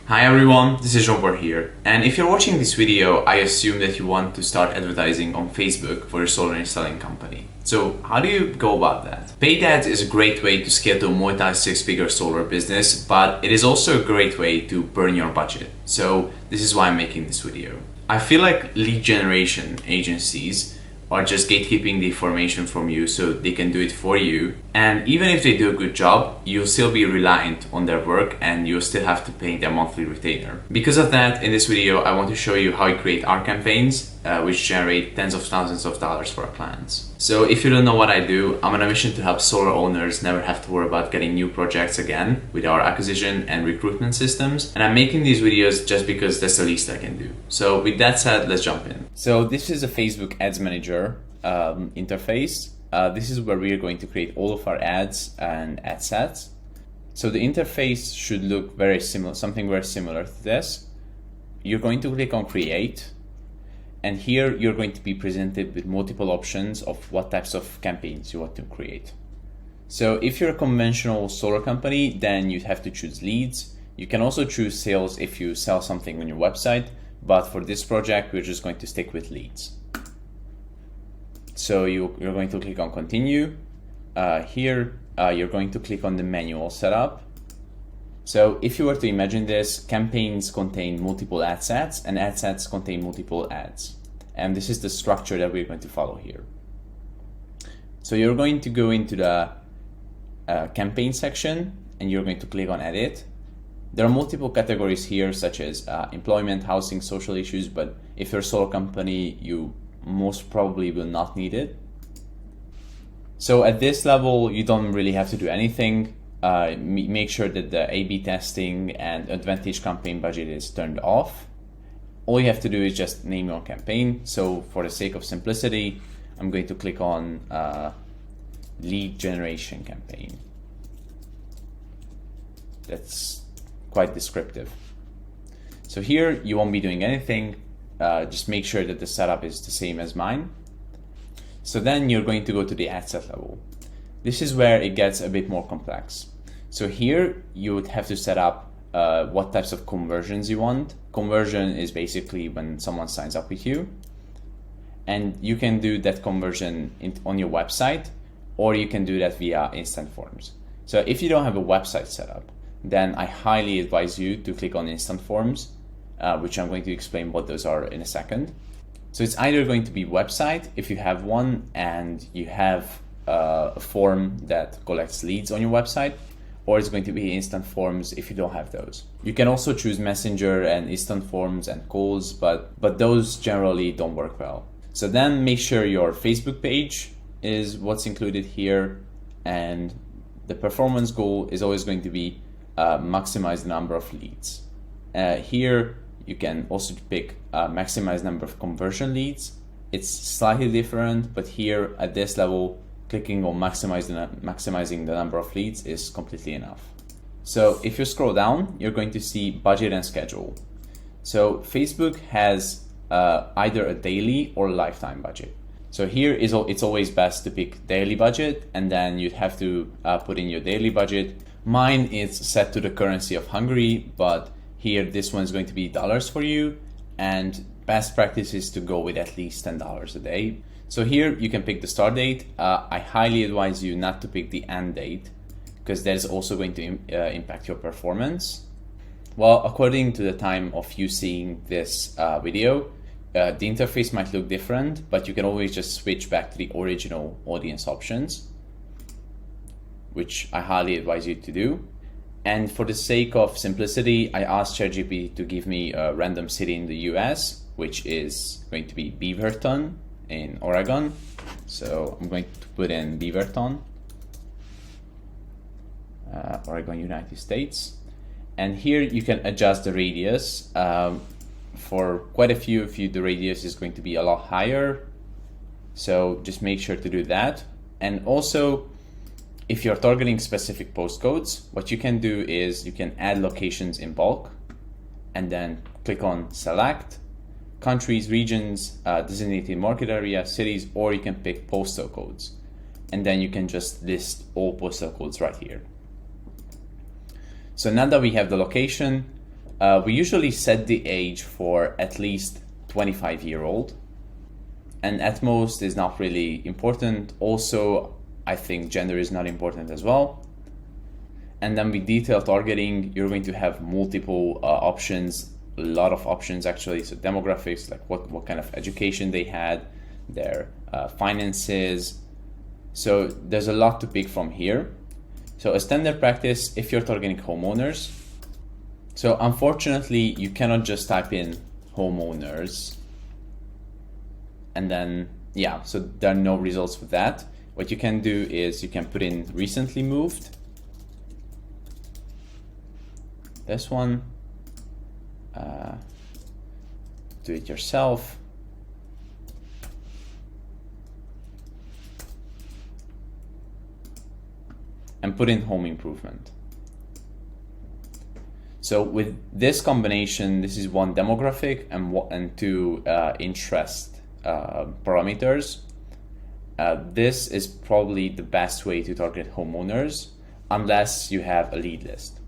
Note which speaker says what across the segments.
Speaker 1: Hi everyone, this is Jean-Paul here. And if you're watching this video, I assume that you want to start advertising on Facebook for your solar installing company. So how do you go about that? Paid ads is a great way to scale to a multi-six-figure solar business, but it is also a great way to burn your budget. So this is why I'm making this video. I feel like lead generation agencies are just gatekeeping the information from you so they can do it for you. And even if they do a good job, you'll still be reliant on their work and you'll still have to pay their monthly retainer. Because of that, in this video, I want to show you how we create our campaigns, which generate tens of thousands of dollars for our clients. So if you don't know what I do, I'm on a mission to help solar owners never have to worry about getting new projects again with our acquisition and recruitment systems. And I'm making these videos just because that's the least I can do. So with that said, let's jump in. So this is a Facebook Ads Manager interface. This is where we are going to create all of our ads and ad sets. So the interface should look very similar, something very similar to this. You're going to click on Create. And here you're going to be presented with multiple options of what types of campaigns you want to create. So if you're a conventional solar company, then you'd have to choose leads. You can also choose sales if you sell something on your website, but for this project, we're just going to stick with leads. So you're going to click on Continue. Here, you're going to click on the manual setup. So if you were to imagine this, campaigns contain multiple ad sets and ad sets contain multiple ads. And this is the structure that we're going to follow here. So you're going to go into the campaign section and you're going to click on Edit. There are multiple categories here such as employment, housing, social issues, but if you're a solar company, you most probably will not need it. So at this level, you don't really have to do anything. Make sure that the A/B testing and Advantage campaign budget is turned off. All you have to do is just name your campaign. So for the sake of simplicity, I'm going to click on lead generation campaign. That's quite descriptive. So here you won't be doing anything. Just make sure that the setup is the same as mine. So then you're going to go to the ad set level. This is where it gets a bit more complex. So here you would have to set up what types of conversions you want. Conversion is basically when someone signs up with you. And you can do that conversion on your website, or you can do that via Instant Forms. So if you don't have a website set up, then I highly advise you to click on Instant Forms, which I'm going to explain what those are in a second. So it's either going to be website if you have one and you have a form that collects leads on your website, or it's going to be Instant Forms if you don't have those. You can also choose Messenger and Instant Forms and calls, but those generally don't work well. So then make sure your Facebook page is what's included here, and the performance goal is always going to be maximize the number of leads. Here you can also pick maximize number of conversion leads. It's slightly different, but here at this level, clicking on maximizing the number of leads is completely enough. So if you scroll down, you're going to see budget and schedule. So Facebook has either a daily or lifetime budget. So here it's always best to pick daily budget, and then you'd have to put in your daily budget. Mine is set to the currency of Hungary, but here this one's going to be dollars for you, and best practice is to go with at least $10 a day. So here you can pick the start date. I highly advise you not to pick the end date, because that is also going to impact your performance. Well, according to the time of you seeing this video, the interface might look different, but you can always just switch back to the original audience options, which I highly advise you to do. And for the sake of simplicity, I asked ChatGPT to give me a random city in the US, which is going to be Beaverton in Oregon. So I'm going to put in Beaverton, Oregon, United States. And here you can adjust the radius. For quite a few of you, the radius is going to be a lot higher. So just make sure to do that. And also, if you're targeting specific postcodes, what you can do is you can add locations in bulk and then click on select, countries, regions, designated market area, cities, or you can pick postal codes. And then you can just list all postal codes right here. So now that we have the location, We usually set the age for at least 25-year-old, and at most is not really important. Also, I think gender is not important as well. And then with detail targeting, you're going to have multiple options, a lot of options actually. So demographics, like what kind of education they had, their finances. So there's a lot to pick from here. So a standard practice, if you're targeting homeowners, so unfortunately you cannot just type in homeowners and then, yeah, so there are no results for that. What you can do is you can put in recently moved. This one, do it yourself. And put in home improvement. So with this combination, this is one demographic and two interest parameters. This is probably the best way to target homeowners unless you have a lead list.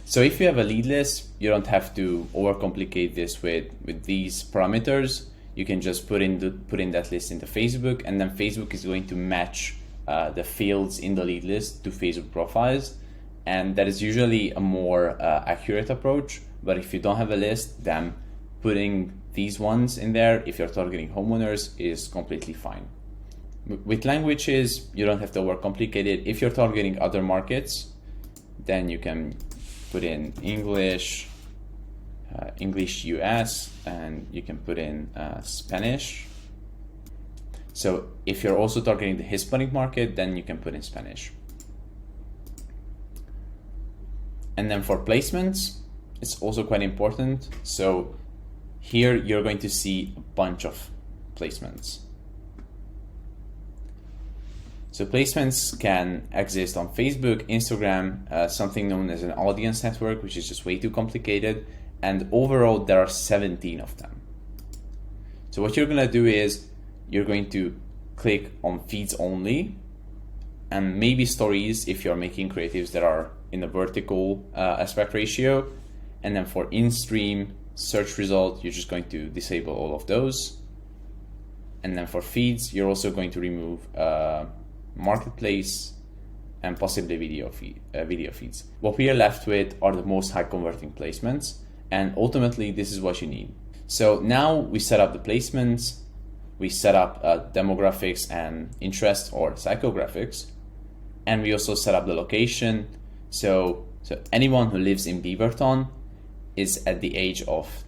Speaker 1: So if you have a lead list, you don't have to overcomplicate this with these parameters. You can just put in that list into Facebook, and then Facebook is going to match the fields in the lead list to Facebook profiles, and that is usually a more accurate approach. But if you don't have a list, then putting these ones in there, if you're targeting homeowners, is completely fine. With languages, you don't have to overcomplicate it. If you're targeting other markets, then you can put in English, English US, and you can put in Spanish. So if you're also targeting the Hispanic market, then you can put in Spanish. And then for placements, it's also quite important. So here you're going to see a bunch of placements. So placements can exist on Facebook, Instagram, something known as an audience network, which is just way too complicated. And overall, there are 17 of them. So what you're gonna do is you're going to click on feeds only, and maybe stories if you're making creatives that are in a vertical aspect ratio. And then for in-stream search result, you're just going to disable all of those. And then for feeds, you're also going to remove marketplace and possibly video feeds. What we are left with are the most high converting placements, and ultimately this is what you need. So now we set up the placements, we set up demographics and interest or psychographics, and we also set up the location. So anyone who lives in Beaverton is at the age of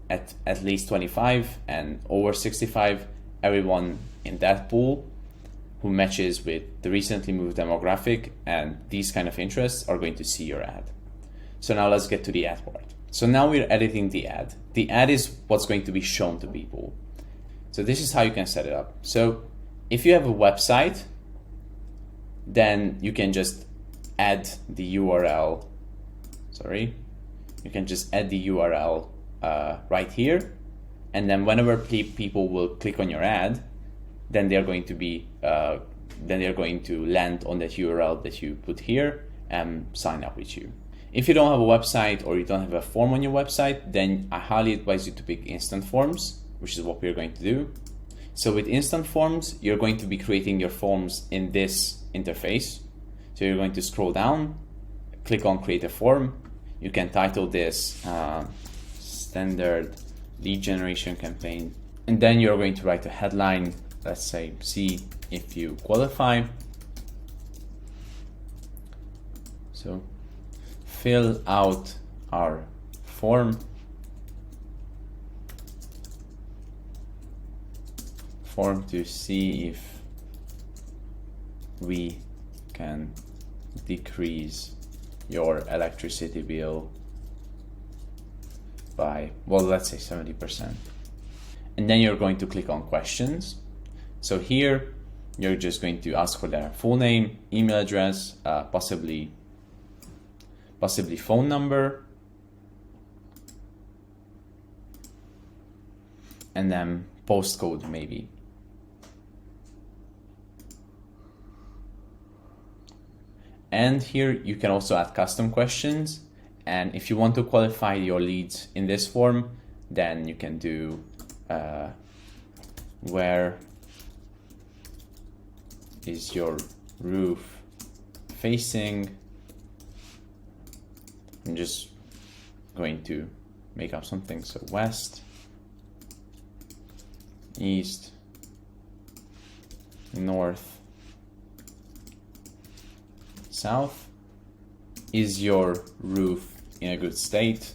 Speaker 1: at least 25 and over 65. Everyone in that pool who matches with the recently moved demographic and these kind of interests are going to see your ad. So now let's get to the ad part. So now we're editing the ad. The ad is what's going to be shown to people. So this is how you can set it up. So if you have a website, then you can just add the URL. You can just add the URL right here. And then whenever people will click on your ad, then they're going to land on that URL that you put here and sign up with you. If you don't have a website or you don't have a form on your website, then I highly advise you to pick instant forms, which is what we're going to do. So with instant forms, you're going to be creating your forms in this interface. So you're going to scroll down, click on create a form. You can title this standard lead generation campaign. And then you're going to write a headline, let's say, see if you qualify. So fill out our form to see if we can decrease your electricity bill by, well, let's say 70%. And then you're going to click on questions. So here you're just going to ask for their full name, email address, possibly phone number, and then postcode maybe. And here you can also add custom questions, And if you want to qualify your leads in this form, then you can do where is your roof facing. I'm just going to make up something. So west, east, north, south. Is your roof in a good state?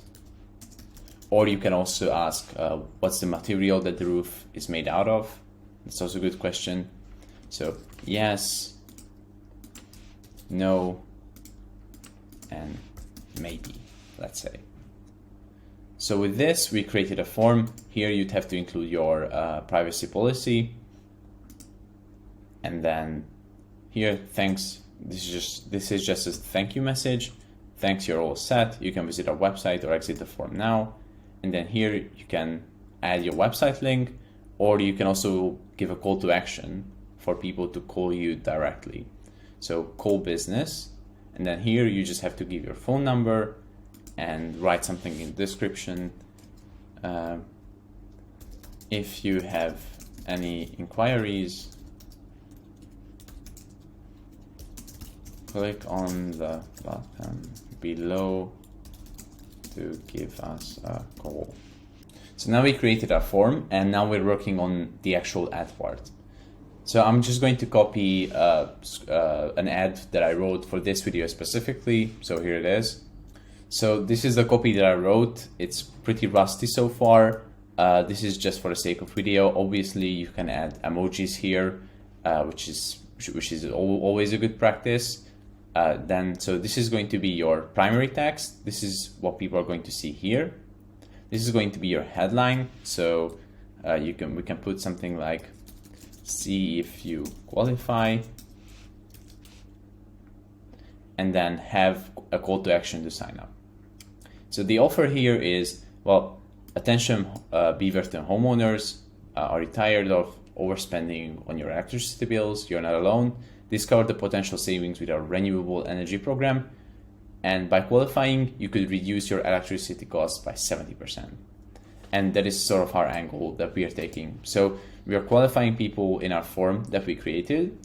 Speaker 1: Or you can also ask what's the material that the roof is made out of. It's also a good question. So yes, no, and maybe, let's say. So with this, we created a form. Here you'd have to include your privacy policy. And then here, thanks. This is just a thank you message. Thanks, you're all set. You can visit our website or exit the form now. And then here you can add your website link, or you can also give a call to action for people to call you directly. So call business, and then here you just have to give your phone number and write something in the description. If you have any inquiries, click on the button below to give us a call. So now we created our form, and now we're working on the actual ad part. So I'm just going to copy an ad that I wrote for this video specifically. So here it is. So this is the copy that I wrote. It's pretty rusty so far. This is just for the sake of video. Obviously, you can add emojis here, which is always a good practice. So this is going to be your primary text. This is what people are going to see here. This is going to be your headline. So we can put something like, see if you qualify, and then have a call to action to sign up. So the offer here is, well, attention Beaverton homeowners, are you tired of overspending on your electricity bills? You're not alone. Discover the potential savings with our renewable energy program. And by qualifying, you could reduce your electricity costs by 70%. And that is sort of our angle that we are taking. So we are qualifying people in our form that we created.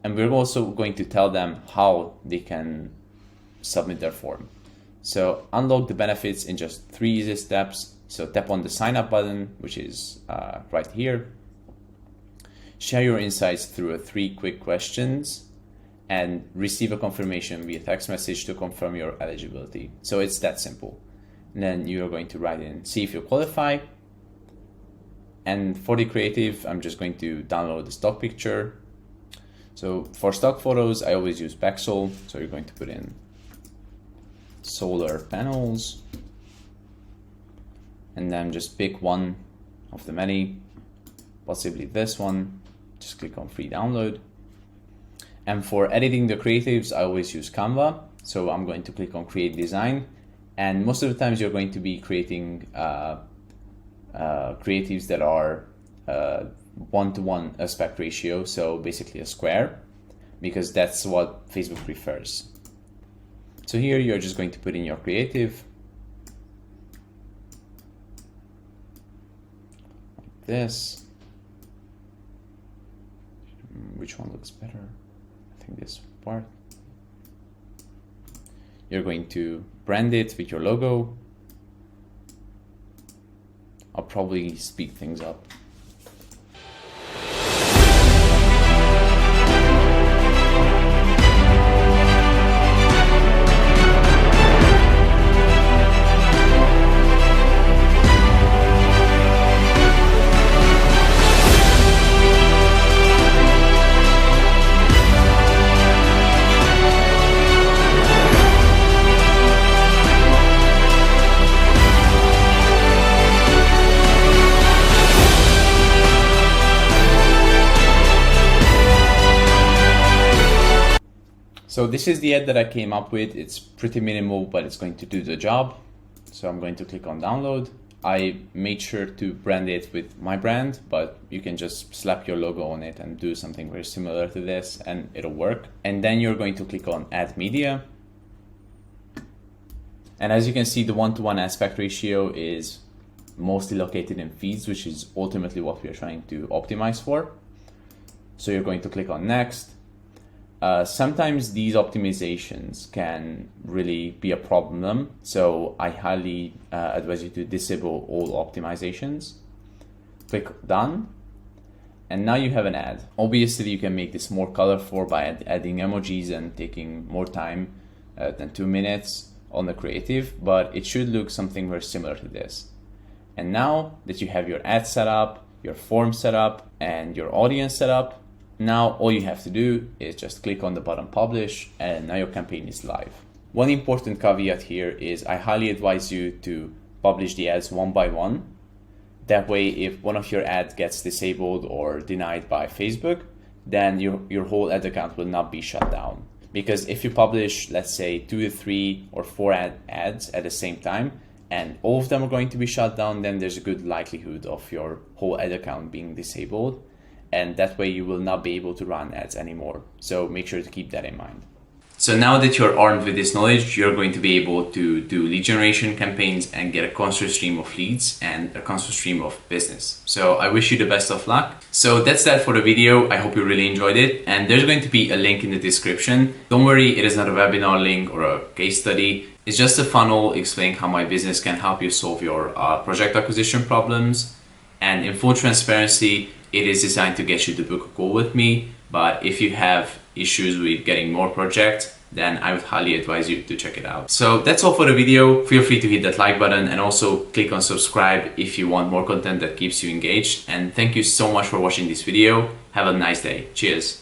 Speaker 1: And we're also going to tell them how they can submit their form. So unlock the benefits in just 3 easy steps. So tap on the sign up button, which is right here. Share your insights through 3 quick questions, and receive a confirmation via text message to confirm your eligibility. So it's that simple. And then you're going to write in, see if you qualify. And for the creative, I'm just going to download the stock picture. So for stock photos, I always use Pexel. So you're going to put in solar panels, and then just pick one of the many, possibly this one. Just click on free download. And for editing the creatives, I always use Canva. So I'm going to click on create design. And most of the times you're going to be creating creatives that are 1-to-1 aspect ratio. So basically a square, because that's what Facebook prefers. So here you're just going to put in your creative. Like this. Which one looks better? I think this part. You're going to brand it with your logo. I'll probably speed things up. So this is the ad that I came up with. It's pretty minimal, but it's going to do the job. So I'm going to click on download. I made sure to brand it with my brand, but you can just slap your logo on it and do something very similar to this and it'll work. And then you're going to click on add media. And as you can see, the 1:1 aspect ratio is mostly located in feeds, which is ultimately what we are trying to optimize for. So you're going to click on next. Sometimes these optimizations can really be a problem. So I highly advise you to disable all optimizations. Click done. And now you have an ad. Obviously you can make this more colorful by adding emojis and taking more time than 2 minutes on the creative, but it should look something very similar to this. And now that you have your ad set up, your form set up, and your audience set up, now all you have to do is just click on the button publish, and now your campaign is live. One important caveat here is I highly advise you to publish the ads one by one. That way, if one of your ads gets disabled or denied by Facebook, then your whole ad account will not be shut down. Because if you publish, let's say 2 to 3 or 4 ads at the same time, and all of them are going to be shut down, then there's a good likelihood of your whole ad account being disabled. And that way you will not be able to run ads anymore. So make sure to keep that in mind. So now that you're armed with this knowledge, you're going to be able to do lead generation campaigns and get a constant stream of leads and a constant stream of business. So I wish you the best of luck. So that's that for the video. I hope you really enjoyed it. And there's going to be a link in the description. Don't worry, it is not a webinar link or a case study. It's just a funnel explaining how my business can help you solve your project acquisition problems. And in full transparency, it is designed to get you to book a call with me. But if you have issues with getting more projects, then I would highly advise you to check it out. So that's all for the video. Feel free to hit that like button and also click on subscribe if you want more content that keeps you engaged. And thank you so much for watching this video. Have a nice day. Cheers.